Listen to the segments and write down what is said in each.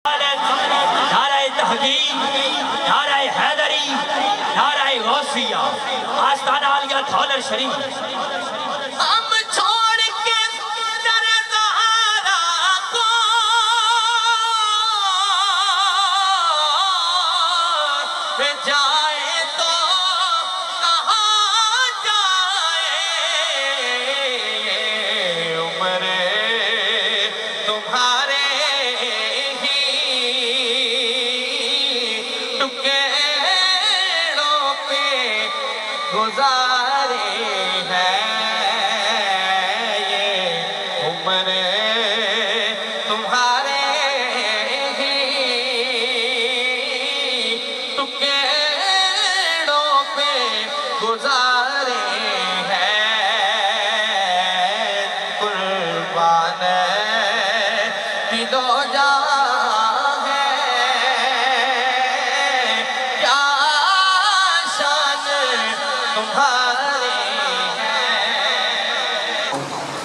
نعرہ تحقیق، نعرہ حیدری، نعرہ غوثیہ، آستانہ عالیہ دھولر شریف۔ ہم چھوڑ کے در زہرا کو جائے تو کہاں جائے، عمر تمہارے ہی ٹکڑوں پہ گزارے ہیں، یہ عمر تمہارے ہی ٹکڑوں پہ گزارے ہیں، قربان دل و جان ہے، کیا شان تمہارے ہیں۔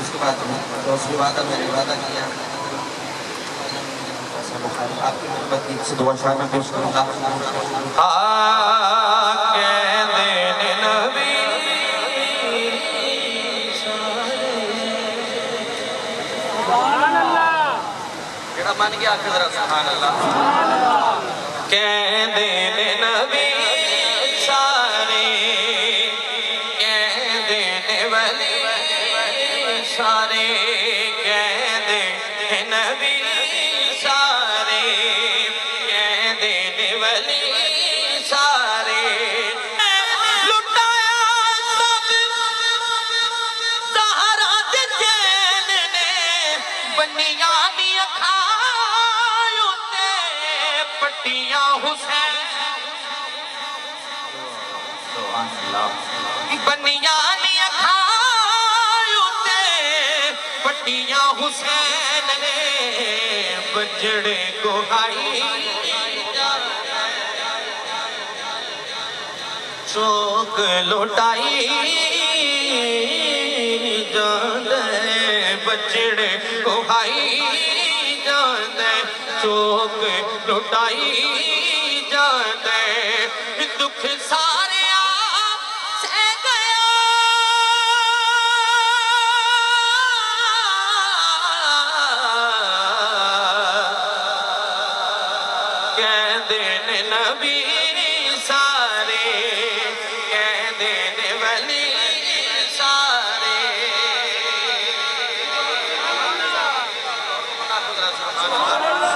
اس کے بعد دوسری وعدہ میں نے وعدہ کیا آپ کی محبت کی سے دعا شاہ میں پیش کروں گا۔ کیڑا مان گیا آخر ذرا سبحان اللہ۔ کہہ دین نبی سارے، کہہ دین ولی سارے، کہہ دین نبی سارے، کہہ دین ولی سارے، لٹایا سب زہرا دے چین نے، بنیاں دی اکھائیوں تے پٹیاں حسین، بنیاں دی اکھائیوں تے پٹیاں حسین نے، بجڑے گوہائی چوک لوٹائی جاندے، بجڑے گوہائی جاندے، چوک لوٹائی جاندے، دکھ سارے آپ سے گیا، کہہ دین نبی سارے، کہہ دین ولی سارے،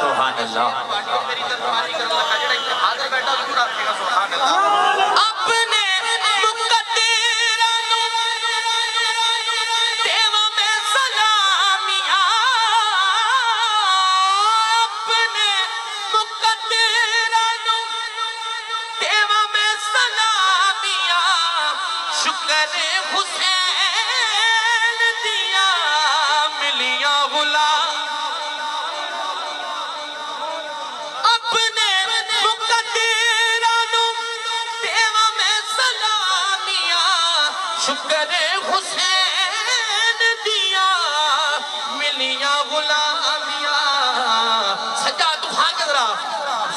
سبحان اللہ۔ اپنے مقدرہ نو دیواں میں سلامیاں، اپنے مقدرہ نو دیواں میں سلامیاں، شکر حسین دیا ملیاں غلام، اپنے مقدرہ نو دیواں میں سلامیاں، شکر حسین دیا ملیاں غلامیاں، سجاد اٹھا کے ذرا،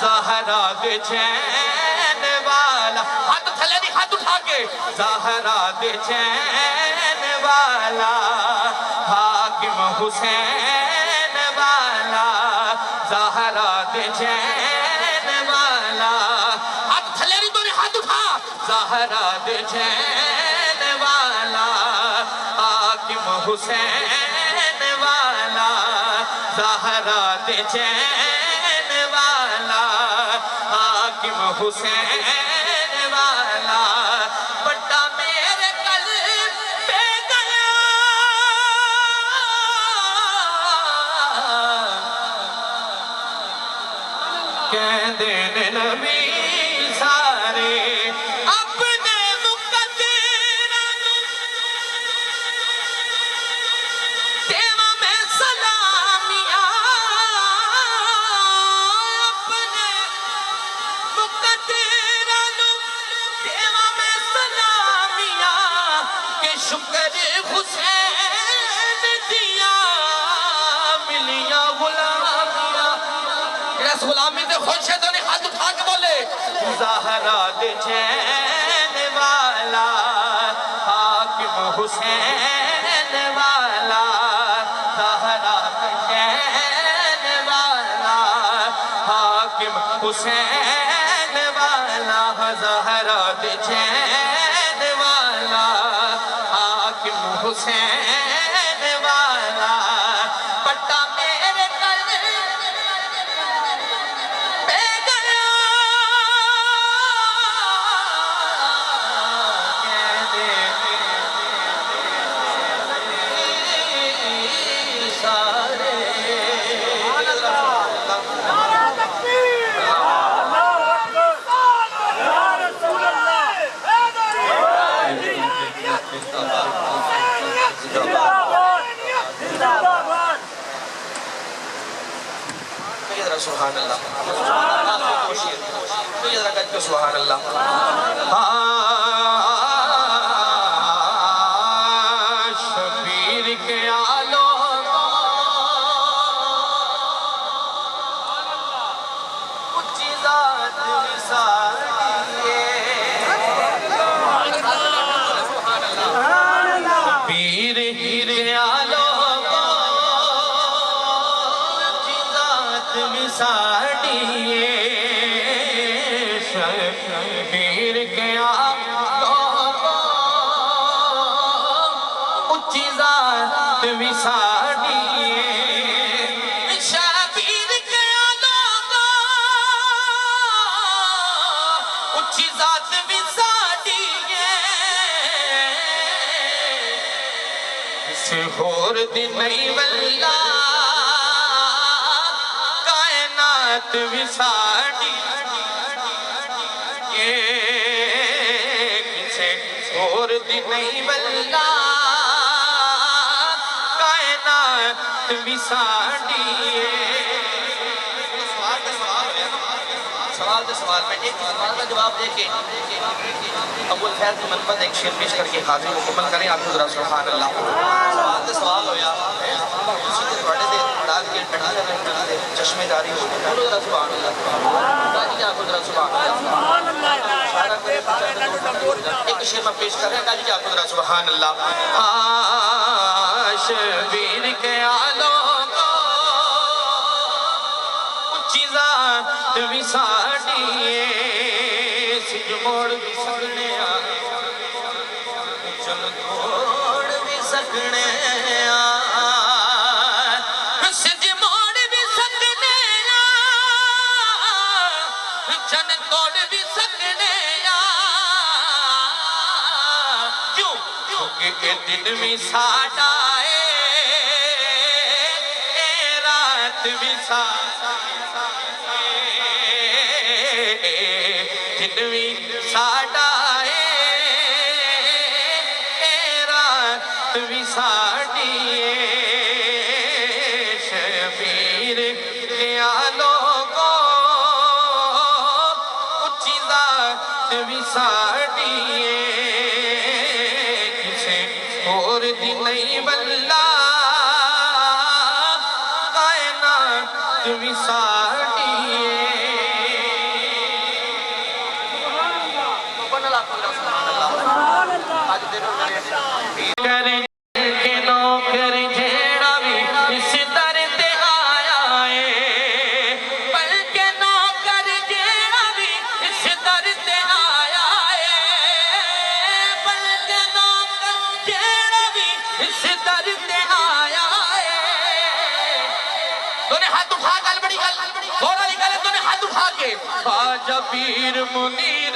زہرا دے چین والا، ہاتھ تھلے نہیں، ہاتھ اٹھا کے، زہرا دے چین والا، حاکم حسین والا، زہرا دے چین والا، ہاتھ تھلے نہیں، دونوں ہاتھ اٹھا، زہرا دے چین والا، حاکم حسین والا، زہرا دے چین والا، حاکم حسین والا، بڑا میرے قلب پہ گیا، کہہ دین نبی سارے، اپنے مقدرہ نو دیواں میں سلامیاں، اپنے مقدرہ نو دیواں میں سلامیاں، کہ شکر حسین دیا ملیاں غلامیاں، اس غلامی سے خوش ہے تو نہیں ہاتھ اٹھا کے بولے زہرا دے چین والا حاکم حسین والا زہرا دے چین والا حاکم حسین والا زہرا دے چین والا حاکم حسین والا پٹا میرے قلب پہ گیا سبحان اللہ سبحان اللہ شبیر کے آلو اچھی ذات وساریے شبیر کے آلو وساڑیے شبیر کے اچھی ذات وساڑیے شبیر کے آلوگا اچھی ذات وساڑیے سے ہور دی نہیں واللہ کائنات وساڑی کسے ہور دی نہیں واللہ کائنات وساڑی سوال میں ایک سوال کا جواب دے کے ابو الفیض کی منفت ایک شعر پیش کر کے حاضری مکمل کریں آپ حضرات سبحان اللہ سوال ہویا سیدھے بڑے دے داد کے ٹھڑا دے چشمے داری ہو گئے حضرات سبحان اللہ قاضی آپ حضرات سبحان اللہ ایک شعر میں پیش کر رہے ہیں قاضی آپ حضرات سبحان اللہ شبیر کے آلو اچھی ذات وساڑیے سج موڑ بھی سکنے چل توڑ بھی سکنے سج موڑ بھی سکنے چن توڑ بھی سکنے کیوں؟ کیونکہ دن بھی ساڑھا رات بھی ساڑھا دن بھی ساڑھا رات بھی ساڑھیے شبیر کے آلو کو اچھی ذات بھی ساڑھیے کسے اور دی نہیں واللہ کائنات بھی ساڑھیے کریں کے نوکر جھیڑا بھی اس در تے آیا ہے پل کے نوکر جیڑا بھی اس در تے آیا ہے پل کے نوکر جیڑا بھی اس در تے آیا ہے تو نے ہاتھ اٹھا گل بڑی گل تھوڑا نکلے تو نے ہاتھ اٹھا کے خواجہ پیر منیر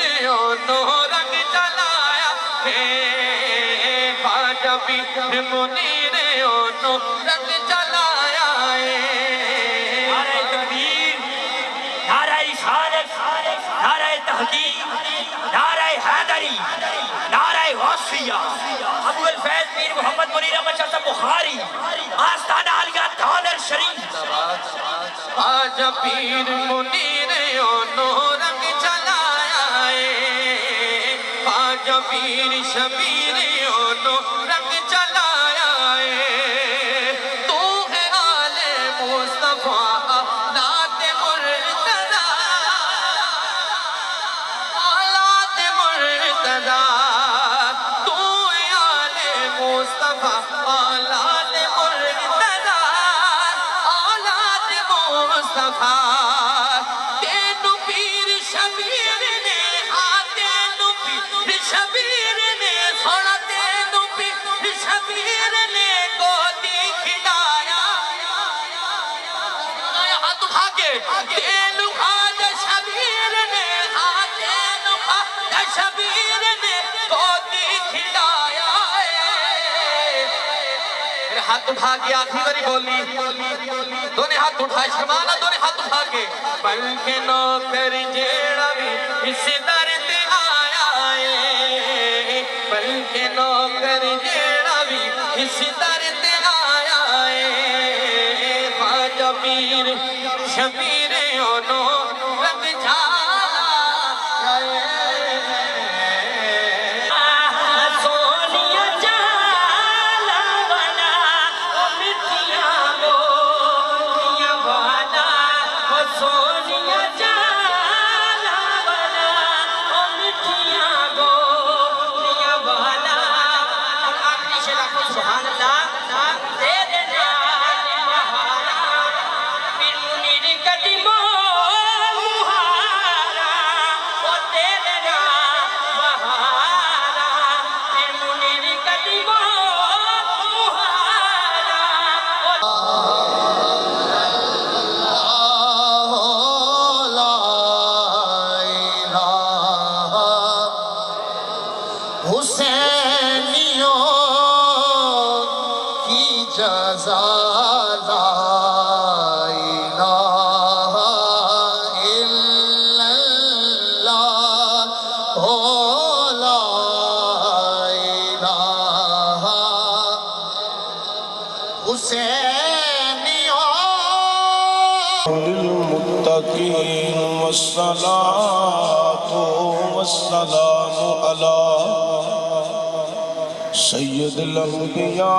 نو رنگ جلایا ہے خواجہ پیر منیر نو رنگ جلایا ہے نعرہ تکبیر، نعرہ رسالت، نعرہ تحقیق، نعرہ حیدری، نعرہ غوثیہ، ابو الفیض پیر محمد منیر احمد شاہ صاحب بخاری، آستانہ عالیہ دھانر شریف خواجہ پیر منیر نو رنگ جلایا ہے خواجہ پیر شبیر نو رنگ جلایا ہے تو ہے آل مصطفیٰ نات مرتضیٰ اولاد مرتضی اولاد مصطفیٰ تینو پیر شبیر نے تینو پیر شبیر نے سونا تینو پیر شبیر نے گودی کھلایا ہاتھ اٹھا کے تینو خواجہ شبیر نے تینو خواجہ شبیر نے گودی کھلایا ہاتھ اٹھا کے آخری باری بولی دونے ہاتھ اٹھا شرمانا دونے ہاتھ اٹھا کے بلکہ نوکر جیڑا بھی اس در تے آیا ہے بلکہ نوکر جیڑا بھی اس در تے آیا ہے خواجہ پیر شبیر انہوں رنگ جھالا سونیا جالا بنا مٹیاں گولیاں بنا سونیا جالا بنا مٹیاں گولیاں بنا آخری شرح سبحان اللہ تیرے نام بہارا پھر منیر قدموں مہارا وہ تیرے نام بہارا پھر منیر قدموں مہارا حسینیوں کی جزا لا الہ الا اللہ لا الہ حسینیوں للمتقين والصلاة والسلام على سيد الأنبياء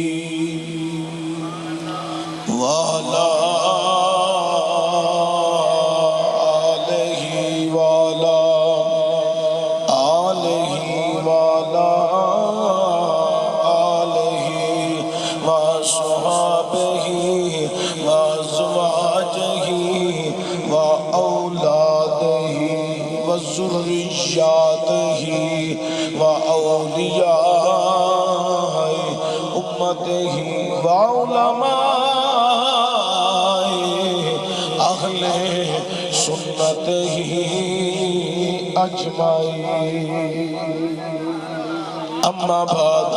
والمرسلين وعلى آله وعلى آله وعلى آله وصحابه وأزواجه وأولاده وذرياته وأولياء أمته وعلماء أهل سنته أجمعين أما بعد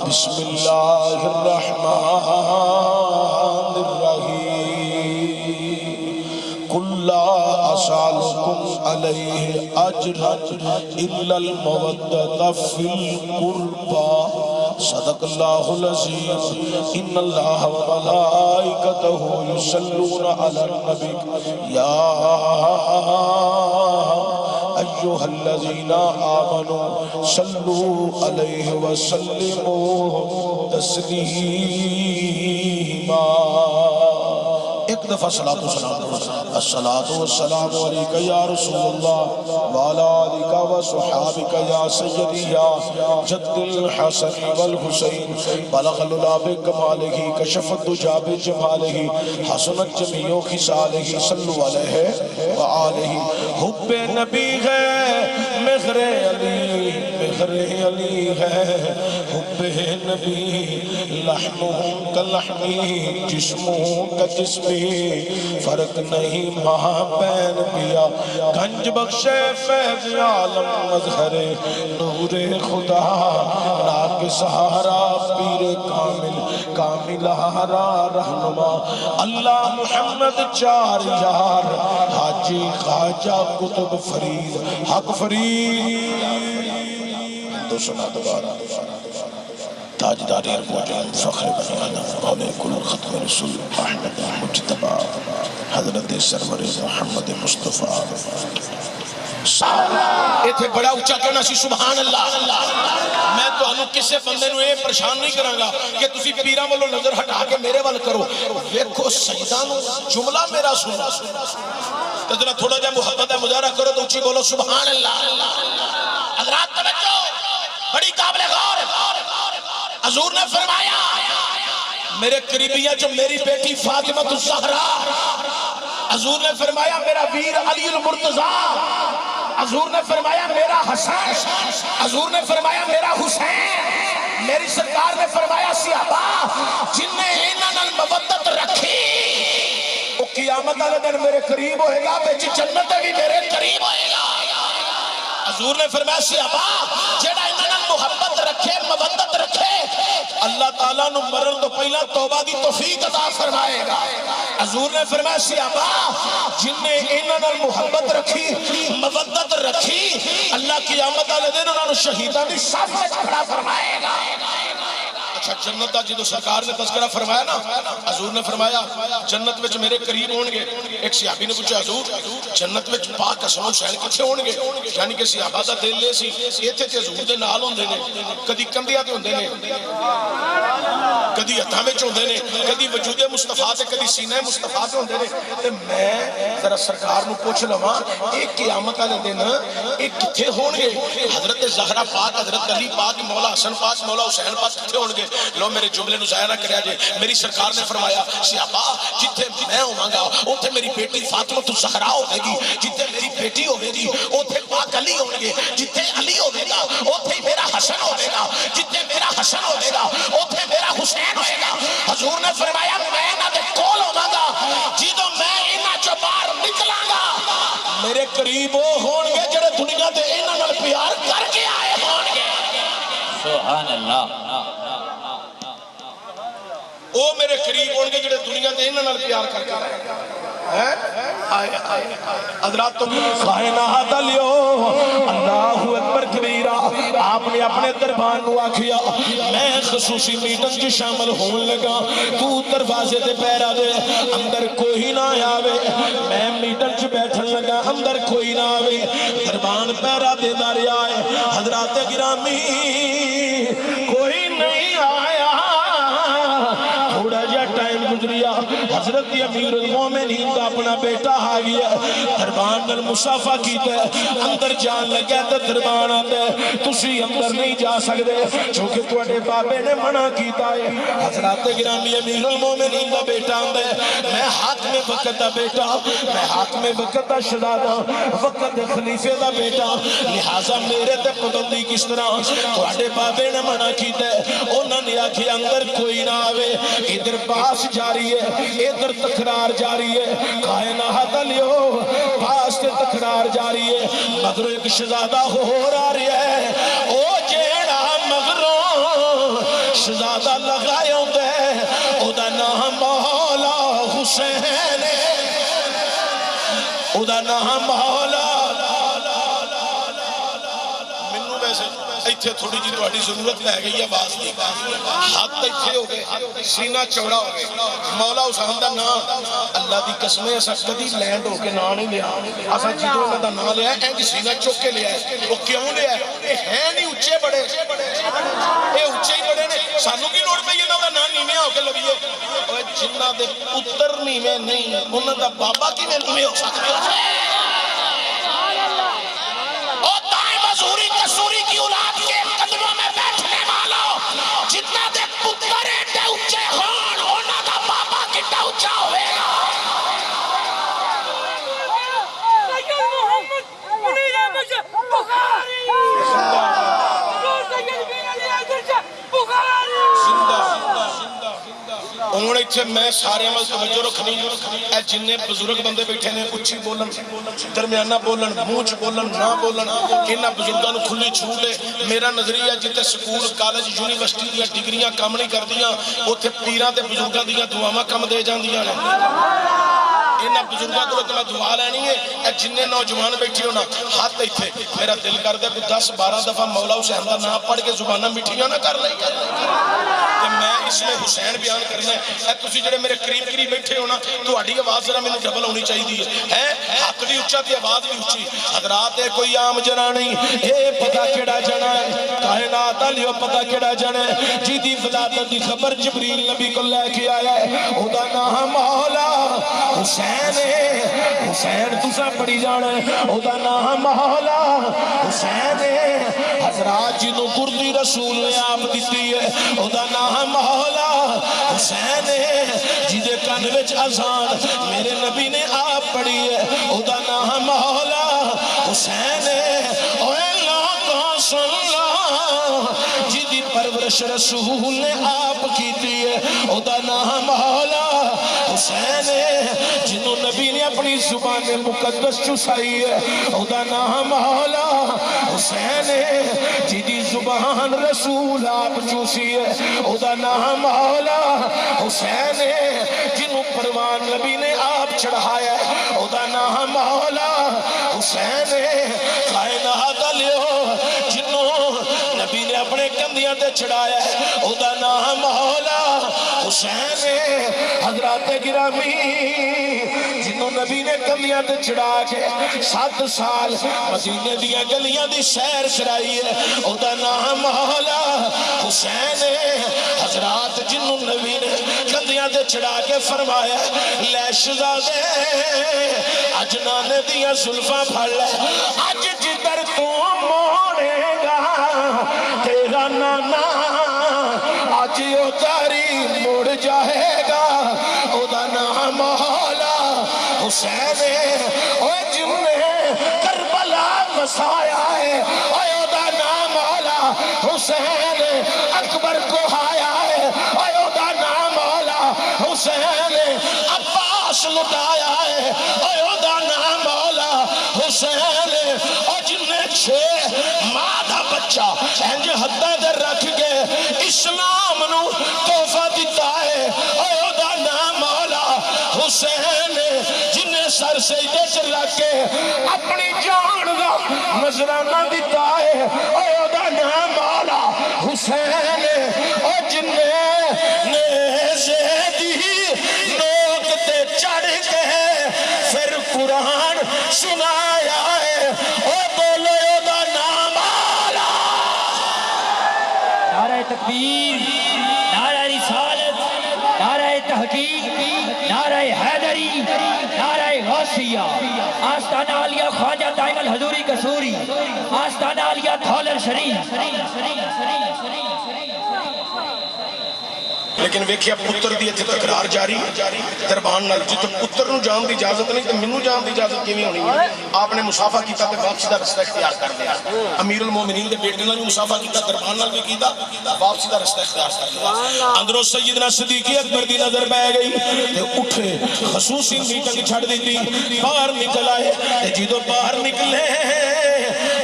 بسم الله الرحمن الرحيم قل لا أسألكم عليه أجرا إلا المودة في القربى صدق الله العظيم إن الله وملائكته يصلون على النبي يا أيها الذين آمنوا صلوا عليه وسلموا تسليما ایک دفعہ صلاة والسلام علیکہ یا رسول اللہ وعلا آلکہ وصحابکہ یا سیدی یا جد الحسن والحسین بلغ العلا بکمالہ کشفت دجا بجمالہ حسنت جمیع خصالہ صلو علیہ وآلہ حب نبی ہے مغر علی ہے حب نبی لحموں کا لحمی جسموں کا جسمی فرق نہیں ماں بین پیا گنج بخشے فیض عالم مظہر نور خدا ناک سہارا پیر کامل ہارا رہنما اللہ محمد چار یار حاجی خواجہ قطب فرید حق فرید دو سنا دوبارہ تاجداری اربوجان فخر بنی آدم مولی کل ختم رسول احمد مجتبہ حضرت سرور محمد مصطفیٰ ایتھے بڑا اچھا کہنا سی سبحان اللہ. میں تو انہوں کسے بندے نو یہ پریشان نہیں کرانگا کہ تسی پیران والو نظر ہٹا کے میرے وال کرو. ویکھو سجدانو جملہ میرا سنا تو ذرا تھوڑا جا محبت ہے مظاہرہ کرو تو اچھی بولو سبحان اللہ. حضرات توجہ بڑی قابل غور. حضور نے فرمایا میرے قریبیاں جو میری بیٹی فاطمہ الزہرا، حضور نے فرمایا میرا ویر علی المرتضیٰ، حضور نے فرمایا میرا حسن، حضور نے فرمایا میرا حسین، میری سرکار نے فرمایا صحابہ جن نے انہاں نال مودت رکھی وہ قیامت والے دن میرے قریب ہوئے گا، بچ جنت بھی میرے قریب ہوئے گا. حضور نے فرمایا صحابہ جڑا انہاں نال محبت رکھے مودت رکھے اللہ تعالیٰ نو مرن تو پہلا توبہ دی توفیق عطا فرمائے گا. حضور نے فرمایا صحابہ جن نے انہاں نال محبت رکھی مودت رکھی اللہ قیامت والے دن انہاں نو شہیداں دی صف وچ کھڑا فرمائے گا. اچھا جنت دا جدو سرکار نے تذکرہ فرمایا نا، حضور نے فرمایا جنت وچ میرے قریب ہون گے. ایک صحابی نے پوچھا حضور جنت وچ پاک حسن حسین کتھے ہون گے؟ یعنی کہ صحابہ دا دل لے سی ایتھے تے حضور دے نال ہوندے نے، کدی کندھیاں تے ہوندے نے، کدی ہتھاں وچ ہوندے نے، کدی وجود مصطفیٰ تے کدی سینہ مصطفیٰ تے ہوندے نے. تے میں ذرا سرکار نو پوچھ لواں اے قیامت والے دن اے کتھے ہون گے؟ حضرت زہرا پاک، حضرت علی پاک، مولا حسن پاک، مولا حسین پاک کتھے ہون گے؟ لو میرے جملے نو ضائع نہ کریا جے. میری سرکار نے فرمایا صحابہ جتھے میں ہوواں گا اوتھے میری بیٹی فاطمہ الزہرا ہوے گی، جتھے میری بیٹی ہوے گی اوتھے پاک علی ہون گے، جتھے علی ہوے گا اوتھے میرا حسن ہوے گا، جتھے میرا حسن ہوے گا اوتھے میرا حسین ہوے گا. حضور نے فرمایا میں انہاں دے کول ہوواں گا جدوں میں انہاں چوں باہر نکلاں گا میرے قریب وہ ہون گے جڑے دنیا تے انہاں نال پیار کر کے آئے ہون گے. سبحان اللہ. او میرے قریب ہون گے جڑے دنیا تے انہاں نال پیار کر کے آئے. حضرات تو کائنات لیو اللہ اکبر کبیرہ. آپ نے اپنے دربار نو آکھیا میں خصوصی میٹنگ جو شامل ہون لگا، تو دروازے تے پیرا دے اندر کوئی نہ آوے. میں میٹنگ چ بیٹھن لگا اندر کوئی نہ آوے، دربان پیرا دے دار آئے. حضرات گرامی کوئی نہیں آیا. تھوڑا جا ٹائم گزریا حضرت امیر المومنین کا اپنا بیٹا آ گیا، دربان نال مصافحہ کیتا ہے، اندر جان لگا تے دربان آندا ہے تسی اندر نہیں جا سکدے کیونکہ تواڈے بابے نے منع کیتا ہے. حضرات گرامی امیر المومنین کا بیٹا آندا ہے میں حاکم وقت دا بیٹا، میں حاکم وقت دا شہزادہ، وقت دے خلیفے دا بیٹا، لہذا میرے تے پابندی کس طرح؟ تواڈے بابے نے منع کیتا ہے. انہاں نے آکھیا اندر کوئی نہ آوے. ادھر باس جاری ہے ادھر تکرار جاری ہے، کائنات لیو باس تے تکرار جاری ہے. مگروں ایک شہزادہ ہو رہا ہے، او جیڑا مگروں شہزادہ لگایا ہوتا ہے او دا نام مولا حسین ہے، او دا نام مولا. منو ویسے ایتھے تھوڑی جی تہاڈی ضرورت لے گئی ہے آواز دی. ہاتھ ایتھے ہو گئے، سینہ چوڑا ہو گئے. مولا حسین دا نام اللہ دی قسمیں اسا کدی لینڈ ہو کے نام نہیں لیا. اسا جدوں انہاں دا نام لیا انج سینہ چوک کے لیا ہے. وہ کیوں لیا ہے؟ اے ہیں نہیں اونچے بڑے، اے اونچے ہی بڑے نے. سانوں کی لوڑ پئی انہاں دا نام نیویں ہو کے لویے؟ اوے جنہاں دے پتر نیویں نہیں انہاں دا بابا کیویں نیویں ہو سکدا ہے؟ مزوری کسوری کی اولاد کے قدموں میں بیٹھنے والوں جتنا دے پتر ایڈے اچھے ہون ہونا دا بابا کتا اچھا ہوئے گا. سید محمد منیر احمد بخاری سید میر علی حیدر شاہ بخاری زندہ. ہوں اتنے میں سارے میں توجہ رکھنی اے جن بزرگ بندے بیٹھے نے اچھی بولن درمیانہ بولن منہ چ بولن نہ بولن انہاں بزرگاں نوں کھلی چھوٹ ہے. میرا نظریہ جتے سکول کالج یونیورسٹی دیاں ڈگریاں کام نہیں کردیاں اوتھے پیراں تے بزرگاں دیاں دعاواں کم دے جاندیاں نے. انہاں بزرگاں کو میں دعا لینی ہے اے جننے نوجوان بیٹھے ہو نا ہاتھ ایتھے میرا دل کردا ہے کہ 10-12 دفعہ مولا حسین دا نام پڑھ کے زباناں میٹھیاں نہ کر لئی کہ میں اس میں حسین بیان کرنا ہے اے تسی جڑے میرے قریب بیٹھے ہو نا تہاڈی آواز ذرا مینوں ڈبل ہونی چاہیے ہے ہاتھ بھی اونچا تے آواز بھی اونچی حضرات کوئی عام جنا نہیں اے پتہ کیڑا جنا ہے کائنات والیو پتہ کیڑا جنا ہے جی دی ولادت دی خبر جبریل نبی کو لے کے آیا ہے او دا نام مولا حسین ہے حسین تساں پڑھی جانا ہے او دا نام مولا حسین ہے حضرات جنوں گردی رسول نے آپ دیتی ہے او دا نام مولا حسین ہے جدے کان وچ اذان میرے نبی نے آپ پڑھی ہے او دا نام مولا حسین ہے اوے لوگوں سن لو جدی پرورش رسول نے آپ کیتی ہے او دا نام مولا حسین ہے جنہوں نبی نے اپنی زبان مقدس چسائی ہے او دا نام مولا حسین ہے جدی زبان رسول آپ چوسی ہے او دا نام مولا حسین ہے جنہوں پروان نبی نے آپ چڑھایا ہے او دا نام مولا حسین ہے کائنات لیو جنہوں نبی نے اپنے کندیاں تے چڑھایا ہے او دا نام مولا حسین ہے حضرات گرامی جنہوں نبی نے کندیاں تے چڑھا کے 7 سال مدینے دیا گلیاں دی سیر کرائی ہے او دا نام مولا حسین ہے حضرات جنہوں نبی نے کندیاں تے چڑھا کے فرمایا لے شہزادے اج نانے دیا زلفاں پھڑ لے اج جدر تو موڑے گا تیرا نانا آج او تاری مڑ جائے گا او دا نام مولا حسین ہے او جن نے کربلا بسایا ہے او دا نام مولا حسین ہے اکبر کو آیا ہے او دا نام مولا حسین ہے عباس لٹایا ہے او دا نام مولا حسین ہے اور جن نے 6 ماہ دا بچہ انج حدہ در رکھ کے اسلام نو تحفہ دیتا ہے او دا نام مولا حسین ہے جنہیں سر سجدے سے رکھ کے اپنی جان دا نذرانہ دیتا ہے او دا نام مولا حسین ہے اور جنہیں نیزے دی نوک تے چڑھ کے پھر قرآن سنایا ہے او بولو او دا نام مولا نعرہ تکبیر نعرہ رسالت نعرہ تحقیق نعرہ حیدری نعرہ غوثیہ آستانہ عالیہ خواجہ دائم الحضوری کسوری آستانہ عالیہ دھولر شریف لیکن ویکھیا پتر دی اتنے تکرار جاری دربان نال جتے پتر نو جان دی اجازت نہیں تو منو جان دی اجازت کیویں ہونی ہے آپ نے مصافہ کیتا تے واپسی دا رستہ اختیار کر لیا امیر المومنین دے بیٹے نال بھی مصافہ کیتا دربان نال بھی کیتا واپسی دا رستہ اختیار کر لیا اندروں سیدنا صدیق اکبر دی نظر بہ گئی تے اٹھے خصوصی میٹنگ چھڑ دیتی باہر نکل آئے تے جدوں باہر نکلے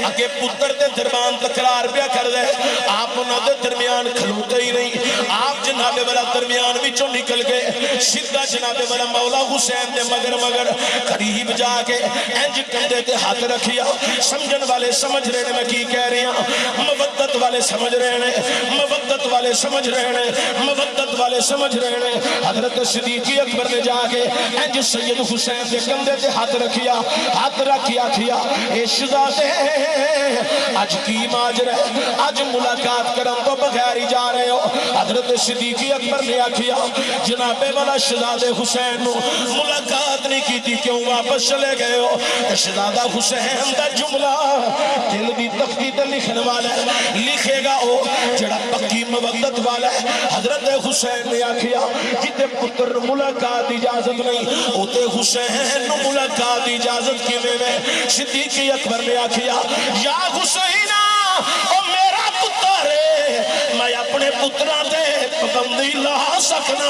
اگے پتر تے دربان تکرار پیا کر دے آپ انہاں دے درمیان کھلوتے ہی نہیں آپ جناب والا درمیان وچوں نکل گئے سیدھا جناب والا مولا حسین دے مگر قریب جا کے انج کندھے تے ہاتھ رکھیا سمجھن والے سمجھ رہے نے میں کی کہہ رہی ہوں مودت والے سمجھ رہے نے مودت والے سمجھ رہے نے مودت والے سمجھ رہے نے حضرت صدیق اکبر نے جا کے انج سید حسین دے کندھے تے ہاتھ رکھیا ہاتھ رکھیا کیا اے شہزادے اج کی ماجرا ہے اج ملاقات کرن تو بغیر ہی جا رہے ہو حضرت صدیق اکبر نے آکھیا جناب والا شہزادے حسین نو ملاقات نہیں کی تھی کیوں واپس چلے گئے ہو شہزادہ حسین دا جملہ دل دی تختی تے لکھن والا ہے لکھے گا او جڑا پکی مودت والا ہے حضرت حسین نے آکھیا جتے پتر ملاقات اجازت نہیں اوتے حسین نو ملاقات اجازت کیویں میں صدیق اکبر نے آکھیا یا حسینہ او میرا پتر میں اپنے پترہ دے پابندی لا سکنا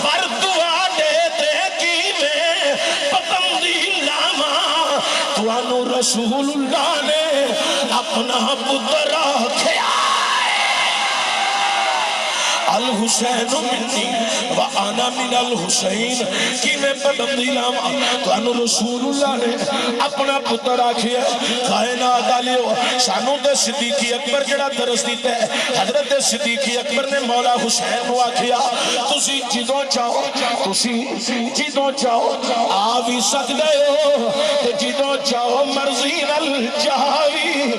پر دعا دے دے کی میں پابندی لاواں توانو رسول اللہ نے اپنا پتر رکھیا الحسین منی وانا من الحسین کی میں پابندی لاواں تانوں رسول اللہ نے اپنا پتر آکھیا کائنات والو سانوں تے صدیق اکبر جڑا درس دیتا ہے حضرت صدیق اکبر نے مولا حسین کو آکھیا تسی جدوں چاہو تسی جدوں چاہو آ بھی سکدے ہو تے جدوں چاہو مرضی نال جا بھی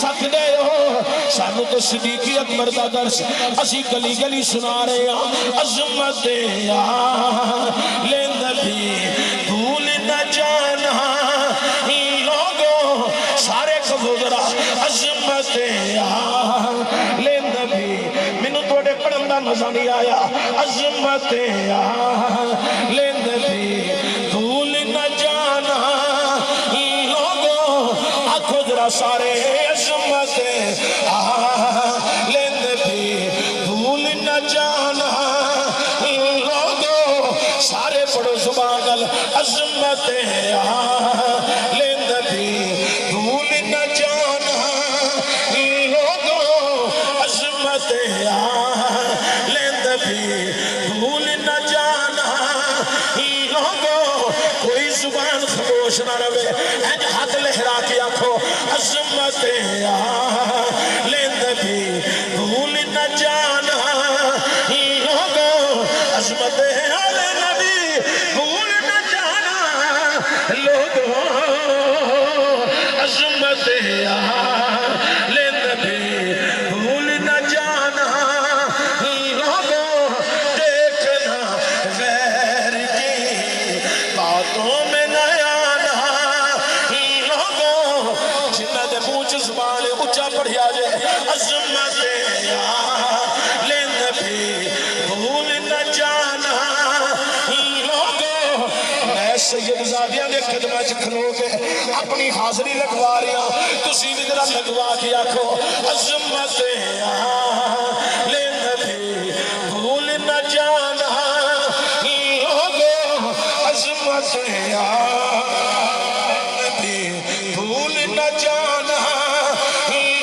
سکدے ہو سانوں تے صدیق اکبر دا درس اسی گلی گلی سنا رہے ہیں عظمت لیند بھی بھول نہ جانا لوگوں سارے قبودرہ عظمت لیند بھی منو توڑے پڑھن دا مزہ نہیں آیا عظمت لیند بھی بھول نہ جانا لوگوں آنکھوں ذرا سارے عظمت لیند بھی بھول نہ جانا لوگوں سارے پڑھو زبان گل عظمت لیند بھی بھول نہ جانا لوگوں عظمت لیند بھی بھول نہ جانا لوگوں کوئی زبان خاموش نہ رہے اینج ہاتھ لہرا کے آکھو عظمت لیند بھی بھول نہ جانا لوگوں عظمت نبی بھول نہ جانا لوگوں عظمت لیند بھی بھول نہ جانا لوگوں دیکھنا غیر کی باتوں میں نہ آنا لوگوں جنہ دے منہ چ زبان اونچا پڑھیا جائے عظمت لیند بھی بھول نہ جانا لوگوں میں سید زادیاں دے قدمہ چ کھلو کے اپنی حاضری لگوا رہا ہوں تسی بھی ذرا لگوا کے آکھو عظمت لیند بھی بھول نہ جانا لوگوں عظمت بھی بھول نہ جانا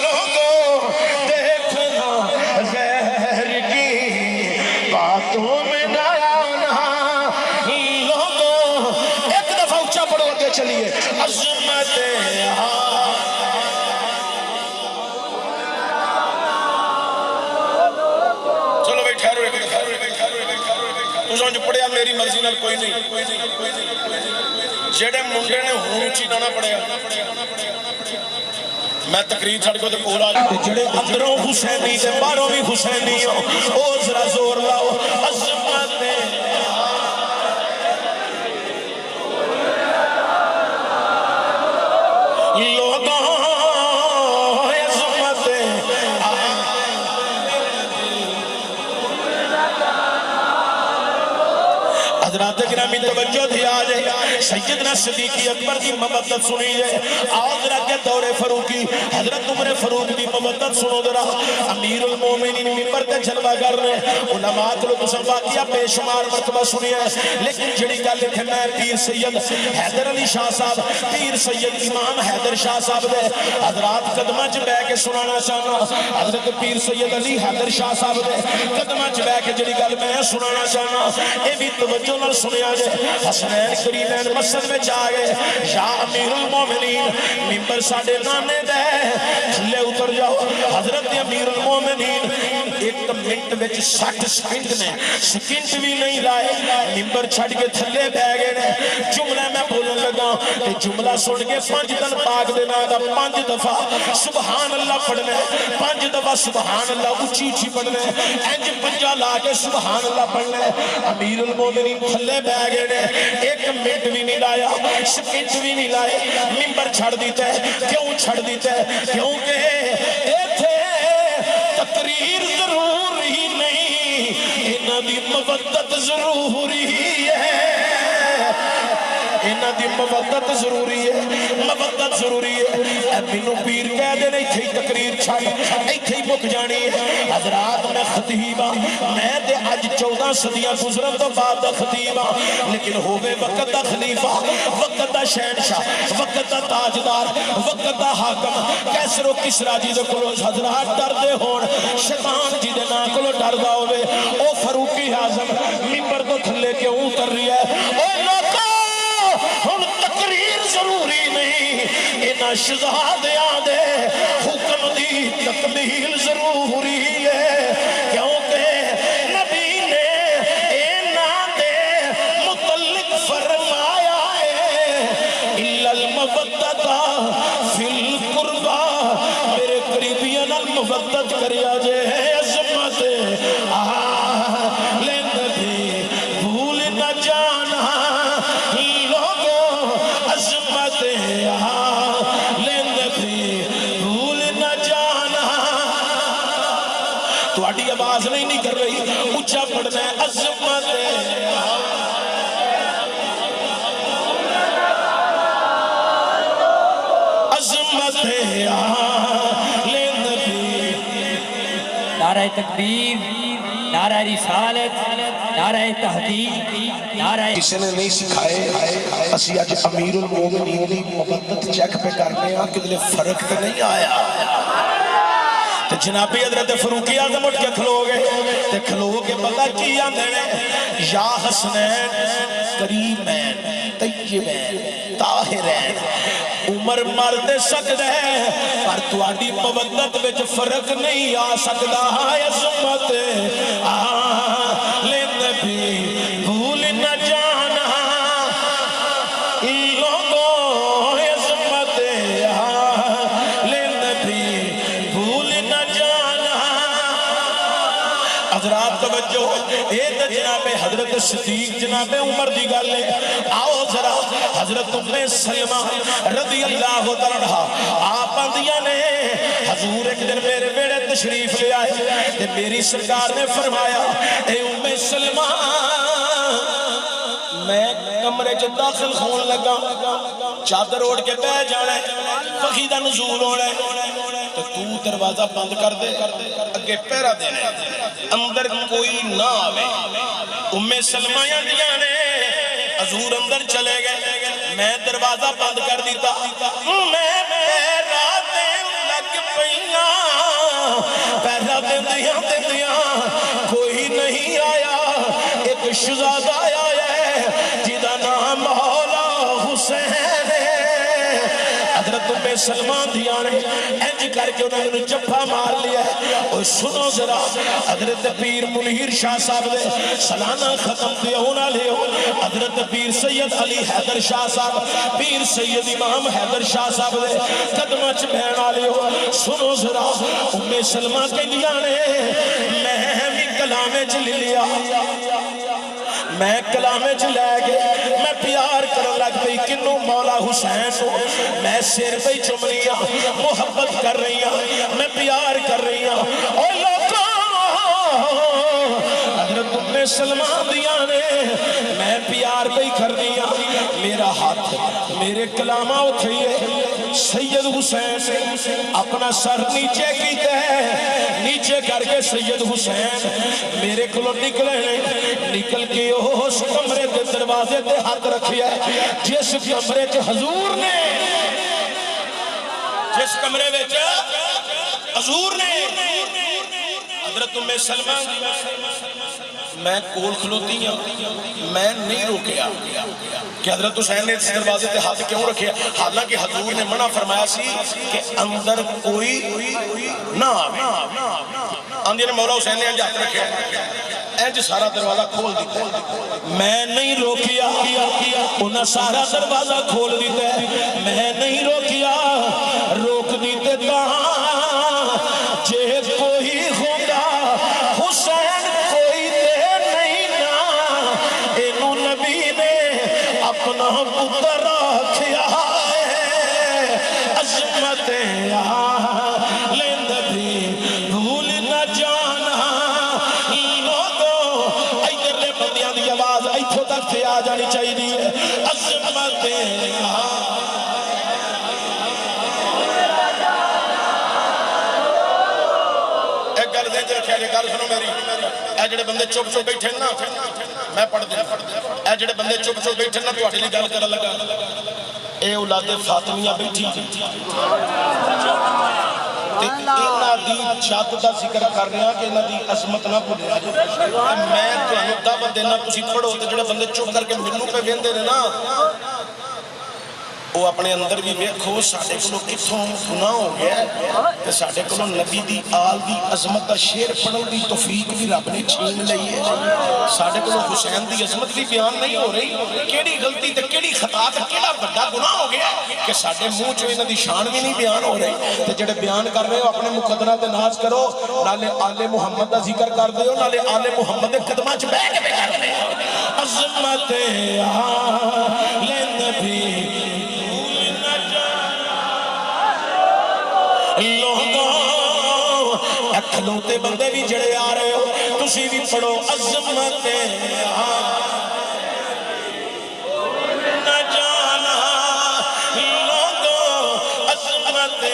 لوگوں دیکھنا غیر کی باتوں میں نہ آنا لوگوں ایک دفعہ اونچا پڑھو آگے چلیے عظمت چلو بھائی ٹھہرو تساں جو پڑھیا میری مرضی نال کوئی نہیں جڑے منڈے نے ہون اونچی نہ پڑھیا میں تقریر چھڑ کو تے کول آ جڑے اندروں حسینی تے باہروں بھی حسینی ہو او ذرا زور لاؤ عظمت لوگوں عظمت حضرات گرامی توجہ دیا جائے سیدنا صدیق اکبر کی مبدت سنی جائے آؤ ذرا کے دور فاروقی حضرت عمر فاروق کی مبدت سنو ذرا امیر المومنین ممبر تے جلوہ گر رہے علماء کو تساں واقعہ بے شمار مرتبہ سنی ہے لیکن جڑی گل اتنے میں پیر سید حیدر علی شاہ صاحب پیر سید امام حیدر شاہ صاحب دے حضرات قدمہ چ بیٹھ کے سنانا چاہنا حضرت پیر سید علی حیدر شاہ صاحب دے قدمہ چ بیٹھ کے جڑی گل میں سنانا چاہنا اے بھی توجہ نال سنیا جائے حسنین کریمین مسجد میں جا گئے یا امیر المومنین ممبر ساڑھے نانے دے تھلے اتر جاؤ حضرت امیر المومنین ایک منٹ وچ 60 سکنٹ نے سکنٹ بھی نہیں لائے ممبر چھڑ کے تھلے بہ گئے نے جملہ میں بولن لگا کہ جملہ سن کے 5 دن پاک دینا دا 5 دفعہ سبحان اللہ پڑھنے 5 دفعہ سبحان اللہ اچھی اچھی پڑھنے انج پنجا لا کے سبحان اللہ پڑھنے امیر المومنین تھلے بہ گئے نے ایک منٹ بھی نہیں لایا سکنٹ بھی نہیں لائے ممبر چھڑ دیتا ہے کیوں چھڑ دیتا ہے کیونکہ ایتھے تقریر ضروری نہیں انہاں دی مودت ضروری ہے انہاں دی دی مودت ضروری ہے، مودت ضروری ہے. اے مینوں پیر کہہ دے ایتھے ہی تقریر چھڈ ایتھے ہی مک جانی ہے. حضرات میں خطیب ہاں، میں تے اج 14 صدیاں گزرن تو بعد دا خطیب ہاں، لیکن ہووے وقت دا خلیفہ، وقت دا شہنشاہ، وقت دا تاجدار، وقت دا حاکم کیسر و کسرا جی دے کولوں حضرات ڈردے ہون، شیطان جی دے نام کولوں ڈردا ہوے، او فاروقی اعظم منبر تو تھلے کیوں اتر رہی ہے؟ او لوکو ہن تقریر ضروری نہیں، انہاں شہزادیاں دے حکم دی تکمیل ضروری ہے، کیونکہ نبی نے انہاں دے متعلق فرمایا ہے الا المودۃ فی القربى، میرے قریبیاں نال مودت کریا جے عظمت لے نبی بھول نہ جانا لوگوں، عظمت لے نبی بھول نہ جانا. تہاڈی آواز نہیں کر رہی، اونچا پڑھنا ہے عظمت عظمت لے نبی. نعرہ تکبیر، نعرہ رسالت، نعرہ تحقیق، نعرہ کسی نے نہیں سکھائے. اسی اج امیر المومنین دی مودت چیک پہ کرنے ہاں، کدھر فرق تے نہیں آیا. تے جناب حضرت فاروقی اعظم اٹھ کے کھلو گئے تے کھلو کے پتہ کی آندے نے یا حسنین کریمین طیبین طاہرین. عمر مرد سکتا ہے پر تواڈی مودت وچ فرق نہیں آ سکدا. عظمت لے نبی بھول نہ جانا لوگوں، عظمت لے نبی بھول نہ جانا. حضرات توجہ، اے تے جناب حضرت صدیق جناب عمر دی گل ہے. آؤ ذرا حضرت ام سلمہ رضی اللہ تعالیٰ عنہا آپ آندیاں نے حضور ایک دن میرے بیڑے تشریف لے آئے تے میری سرکار نے فرمایا اے ام سلمہ میں کمرے چ داخل خون لگا، چادر اوڑھ کے بہ جانا ہے، وحی دا نزول ہونا ہے، تو دروازہ بند کر دے، اگے پہرا دینا ہے، اندر کوئی نہ آوے. ام سلمہ آندیاں نے حضور اندر چلے گئے، میں دروازہ بند کر دیتا، میں پہرا دین لگ پئیاں، پہرا دیندیاں کوئی نہیں آیا. ایک شہزادہ آیا ہے جدا نام مولا حسین ہے. حضرت ام سلمہ دیاں نے انج کر کے انہوں نے جفا مار لیا ہے. اور سنو ذرا حضرت پیر منیر شاہ صاحب دے سالانہ ختم دے ہونا لے ہو، حضرت پیر سید علی حیدر شاہ صاحب، پیر سید امام حیدر شاہ صاحب دے قدمہ چ بہنا لے ہو. سنو ذرا ام سلمہ کے لیا نے میں بھی کلامے چ لیا، میں کلامے چ لے گئے، میں پیار کر لگ پئی کنوں مولا حسین کو، میں سر پہ چم رہی ہوں، محبت کر رہی ہوں، میں پیار کر رہی ہوں. اور لوگوں حضرت ام سلمہ دیاں نے میں پیار پہ کر رہی ہوں، میرا ہاتھ میرے کلامہ اٹھئیے. سید حسین اپنا سر نیچے کیتے ہیں، نیچے کر کے سید حسین میرے کلو نکلے، نکل کے اس کمرے دے دروازے تے ہاتھ رکھیا ہے جس کمرے چ حضور نے، جس کمرے وچ حضور نے. حضرت ام سلمہ میں کول کھلوتی ہوں، میں نہیں روکیا کہ حضرت حسین نے اس دروازے تے ہاتھ کیوں رکھے، حالانکہ حضور نے منع فرمایا سی کہ اندر کوئی نہ آوے. اندر مولا حسین نے انج ہاتھ رکھے، انج سارا دروازہ کھول دیتا. میں نہیں روکیا، انہاں سارا دروازہ کھول دیتا ہے، میں نہیں روکیا، روک دیتے تاں جے کوئی ہوگا حسین کوئی دے نہیں نا، اینو نبی نے اپنا پتر رکھیا ہے. عظمت لے نبی بھول نہ جانا. لوگوں ادھر لے بندیاں دی آواز ایتھوں تک تھے آ جانی چاہیے عظمت ایک گل دے رکھا جی گل سنو میری اے جڑے بندے چپ چپ بیٹھے نا میں پڑھ دیا اے جڑے بندے چپ چپ بیٹھے نا تو اٹھے گل کر لگا اے اولاد فاطمیہ بیٹھی انہاں دی چھت دا ذکر کر رہا کہ انہاں دی عظمت نہ بھولیا جائے میں تانوں دعوت دینا تسی پڑھو تے جڑے بندے چپ کر کے مینوں پہ ویندے نے نا وہ اپنے اندر بھی ویکھو ساڈے کولوں کتھوں گناہ ہو گیا تے ساڈے کولوں نبی دی آل دی عظمت دا شعر پڑھن دی توفیق بھی رب نے چھین لئی ہے ساڈے کولوں حسین دی عظمت بھی بیان نہیں ہو رہی کیڑی غلطی تے کیڑی خطا تے کیڑا بڑا گناہ ہو گیا کہ ساڈے منہ چوں انہاں دی شان بھی نہیں بیان ہو رہی تے جڑے بیان کر رہے ہو اپنے مقدرہ تے ناز کرو نالے آل محمد دا ذکر کر دیو نالے آل محمد دے قدماں چ بیٹھ کے کر رہے ہو عظمت آل نبی لوگوں اکھلوتے بندے بھی جڑے آ رہے ہو تسی بھی پڑھو عظمت نہ جانا لوگوں عظمت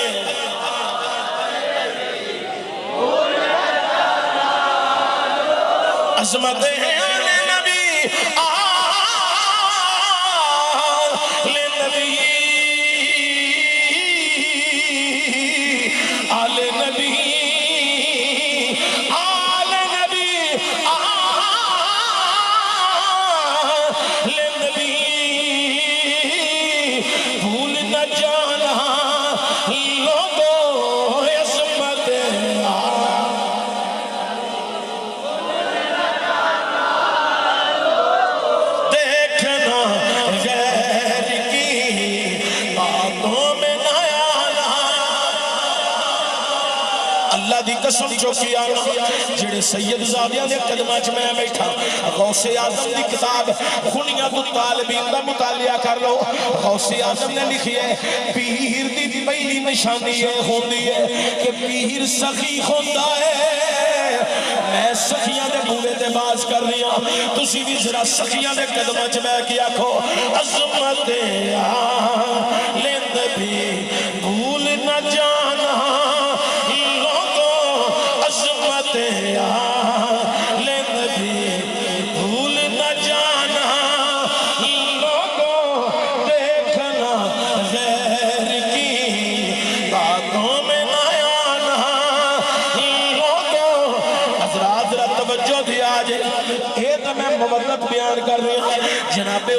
عظمت آل نبی اللہ دی قسم چوکی آنا جڑے سید زادیاں دے قدمہ چ میں بیٹھا غوث اعظم دی کتاب خنیت الطالبین دا مطالعہ کر لو غوث اعظم نے لکھی ہے پیر دی پہلی نشانی یہ ہوندی ہے کہ پیر سخی ہوندا ہے میں سخیاں دے بوے تے باز کر رہی ہوں تسی بھی ذرا سخیاں دے قدمہ چ میں کیا کھو عظمت آل نبی بھول نہ جانا عظمت آل نبی بھول نہ جانا لوگوں دیکھنا غیر کی باتوں میں نہ آنا لوگوں حضرات ذرا توجہ دیا جائے یہ تو میں مبلغ بیان کر رہی ہوں جناب